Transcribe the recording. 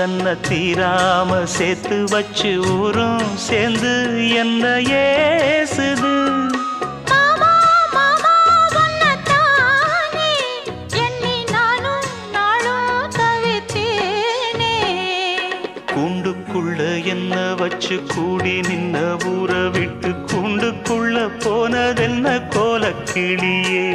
தன்னை தீராம சேர்த்து வச்சு ஊரும் சேர்ந்து என்ன ஏசுது. கூண்டுக்குள்ள என்ன வச்சு கூடி நின்ன ஊரை விட்டு கூண்டுக்குள்ள போனதென்ன கோலக்கிளியே.